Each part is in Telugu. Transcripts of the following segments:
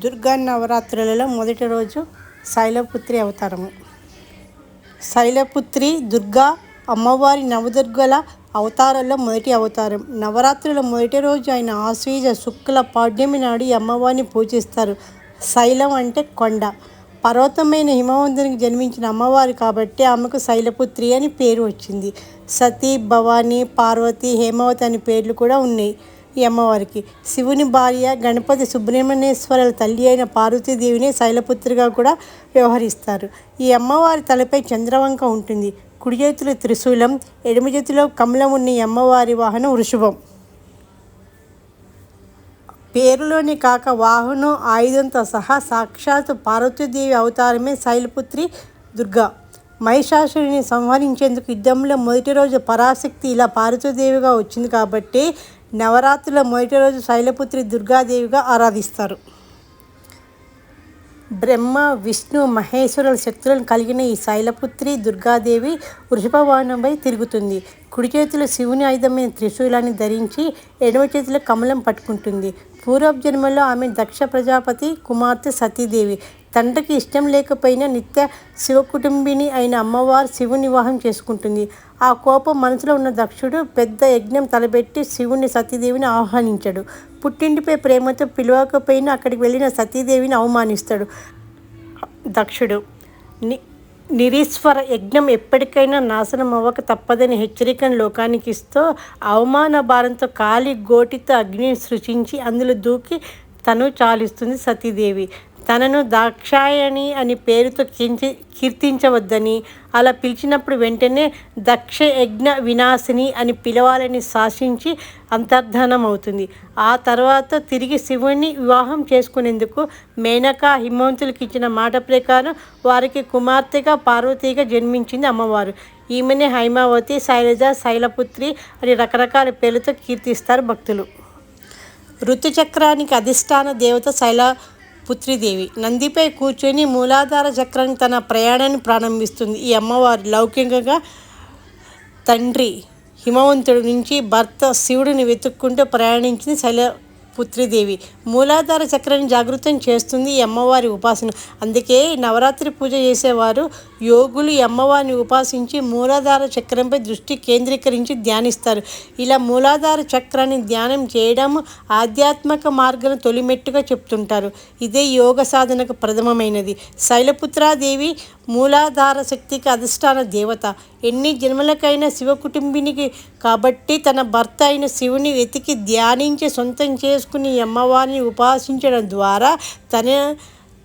దుర్గా నవరాత్రులలో మొదటి రోజు శైలపుత్రి అవతారము. శైలపుత్రి దుర్గా అమ్మవారి నవదుర్గల అవతారాల్లో మొదటి అవతారం. నవరాత్రుల మొదటి రోజు అయిన ఆశ్వీజ శుక్ల పాడ్యమి నాడు ఈ అమ్మవారిని పూజిస్తారు. శైలం అంటే కొండ. పర్వతమైన హిమవంతునికి జన్మించిన అమ్మవారు కాబట్టి ఆమెకు శైలపుత్రి అని పేరు వచ్చింది. సతీ, భవానీ, పార్వతి, హేమవతి అనే పేర్లు కూడా ఉన్నాయి ఈ అమ్మవారికి. శివుని భార్య గణపతి సుబ్రహ్మణ్యేశ్వరుల తల్లి అయిన పార్వతీదేవిని శైలపుత్రిగా కూడా వ్యవహరిస్తారు. ఈ అమ్మవారి తలపై చంద్రవంక ఉంటుంది. కుడి చేతిలో త్రిశూలం, ఎడమ చేతిలో కమలం ఉన్న ఈ అమ్మవారి వాహనం వృషభం. పేరులోనే కాక వాహనం, ఆయుధంతో సహా సాక్షాత్ పార్వతీదేవి అవతారమే శైలపుత్రి దుర్గా. మహిషాసురుని సంహరించేందుకు యుద్ధంలో మొదటి రోజు పరాశక్తి ఇలా పార్వతీదేవిగా వచ్చింది కాబట్టి నవరాత్రుల మొదటి రోజు శైలపుత్రి దుర్గాదేవిగా ఆరాధిస్తారు. బ్రహ్మ, విష్ణు, మహేశ్వరుల శక్తులను కలిగిన ఈ శైలపుత్రి దుర్గాదేవి వృషభ వాహనంపై తిరుగుతుంది. కుడి చేతిలో శివుని ఆయుధమైన త్రిశూలాన్ని ధరించి ఎడమ చేతిలో కమలం పట్టుకుంటుంది. పూర్వజన్మలో ఆమె దక్ష ప్రజాపతి కుమార్తె సతీదేవి. తండ్రికి ఇష్టం లేకపోయినా నిత్య శివకుటుంబిని అయిన అమ్మవారు శివుని వివాహం చేసుకుంటుంది. ఆ కోపం మనసులో ఉన్న దక్షుడు పెద్ద యజ్ఞం తలపెట్టి శివుని సతీదేవిని ఆహ్వానించాడు. పుట్టింటిపై ప్రేమతో పిలవకపోయినా అక్కడికి వెళ్ళిన సతీదేవిని అవమానిస్తాడు దక్షుడు. నిరీశ్వర యజ్ఞం ఎప్పటికైనా నాశనం అవ్వక తప్పదని హెచ్చరికను లోకానికి ఇస్తూ అవమాన భారంతో కాలి గోటితో అగ్నిని సృష్టించి అందులో దూకి తను చాలిస్తుంది సతీదేవి. తనను దాక్షాయణి అని పేరుతో కీర్తించవద్దని, అలా పిలిచినప్పుడు వెంటనే దక్ష యజ్ఞ వినాశిని అని పిలవాలని శాసించి అంతర్ధానం అవుతుంది. ఆ తర్వాత తిరిగి శివుని వివాహం చేసుకునేందుకు మేనక హిమవంతులకు ఇచ్చిన మాట ప్రకారం వారికి కుమార్తెగా పార్వతిగా జన్మించింది అమ్మవారు. ఈమెనే హైమావతి, శైలజ, శైలపుత్రి అని రకరకాల పేర్లతో కీర్తిస్తారు భక్తులు. ఋతుచక్రానికి అధిష్టాన దేవత శైలపుత్రీదేవి. నందిపై కూర్చొని మూలాధార చక్రానికి తన ప్రయాణాన్ని ప్రారంభిస్తుంది. ఈ అమ్మవారు లౌకికంగా తండ్రి హిమవంతుడి నుంచి భర్త శివుడిని వెతుక్కుంటూ ప్రయాణించింది శైలపుత్రీదేవి. మూలాధార చక్రాన్ని జాగృతం చేస్తుంది ఈ అమ్మవారి ఉపాసన. అందుకే నవరాత్రి పూజ చేసేవారు యోగులు ఈ అమ్మవారిని ఉపాసించి మూలాధార చక్రంపై దృష్టి కేంద్రీకరించి ధ్యానిస్తారు. ఇలా మూలాధార చక్రాన్ని ధ్యానం చేయడం ఆధ్యాత్మిక మార్గం తొలిమెట్టుగా చెప్తుంటారు. ఇదే యోగ సాధనకు ప్రథమమైనది. శైలపుత్రాదేవి మూలాధార శక్తికి అధిష్టాన దేవత. ఎన్ని జన్మలకైనా శివ కుటుంబినికి కాబట్టి తన భర్త అయిన శివుని వెతికి ధ్యానించి సొంతం చేసుకుని అమ్మవారిని ఉపాసించడం ద్వారా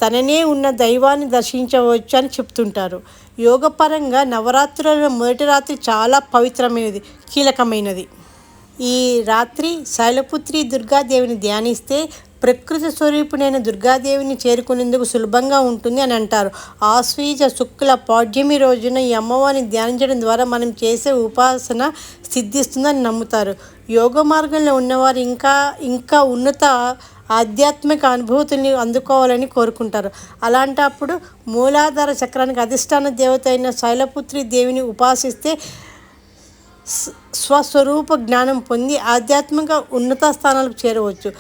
తననే ఉన్న దైవాన్ని దర్శించవచ్చు అని చెప్తుంటారు. యోగపరంగా నవరాత్రులలో మొదటి రాత్రి చాలా పవిత్రమైనది, కీలకమైనది. ఈ రాత్రి శైలపుత్రి దుర్గాదేవిని ధ్యానిస్తే ప్రకృతి స్వరూపుడైన దుర్గాదేవిని చేరుకునేందుకు సులభంగా ఉంటుంది అని అంటారు. ఆశ్వీజ శుక్ల పాడ్యమి రోజున ఈ అమ్మవారిని ధ్యానించడం ద్వారా మనం చేసే ఉపాసన సిద్ధిస్తుందని నమ్ముతారు. యోగ మార్గంలో ఉన్నవారు ఇంకా ఉన్నత ఆధ్యాత్మిక అనుభూతుల్ని అందుకోవాలని కోరుకుంటారు. అలాంటప్పుడు మూలాధార చక్రానికి అధిష్టాన దేవత అయిన శైలపుత్రి దేవిని ఉపాసిస్తే స్వస్వరూప జ్ఞానం పొంది ఆధ్యాత్మిక ఉన్నత స్థానాలకు చేరవచ్చు.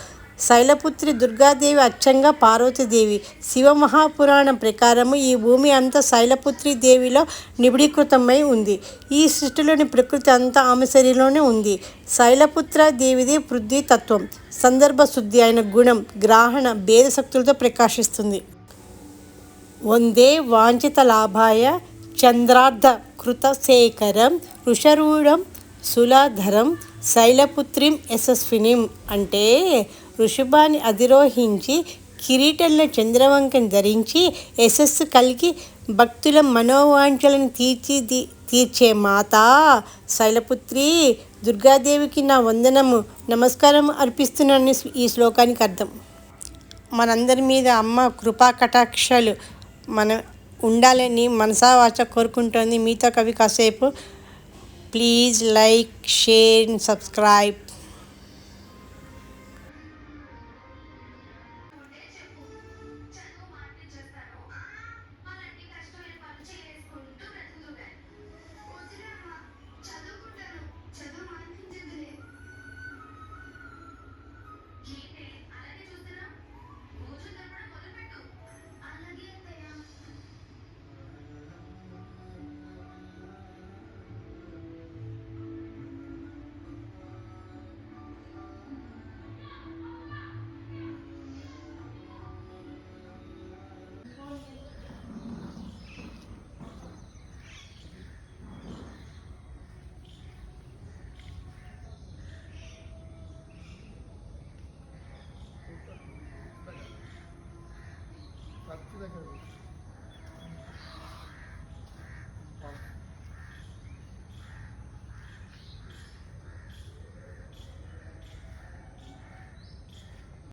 శైలపుత్రి దుర్గాదేవి అచ్చంగా పార్వతీదేవి. శివ మహాపురాణం ప్రకారము ఈ భూమి అంతా శైలపుత్రి దేవిలో నిబిడీకృతమై ఉంది. ఈ సృష్టిలోని ప్రకృతి అంతా ఆమె శరీరంలోనే ఉంది. శైలపుత్ర దేవిది పృథ్వీ తత్వం. సందర్భ శుద్ధి అయిన గుణం, గ్రహణ భేద శక్తులతో ప్రకాశిస్తుంది. వందే వాంఛిత లాభాయ చంద్రార్ధ కృత శేఖరం ఋషరూఢం శూలధరం శైలపుత్రిం యశస్వినిం అంటే వృషభాన్ని అధిరోహించి కిరీటంలో చంద్రవంకను ధరించి యశస్సు కలిగి భక్తుల మనోవాంఛలను తీర్చే మాత శైలపుత్రి దుర్గాదేవికి నా వందనము, నమస్కారం అర్పిస్తున్నాను ఈ శ్లోకానికి అర్థం. మనందరి మీద అమ్మ కృపా కటాక్షాలు ఉండాలని మనసా వాచ కోరుకుంటోంది. మీతో కవి కాసేపు. Please like, share and subscribe. దగ్గర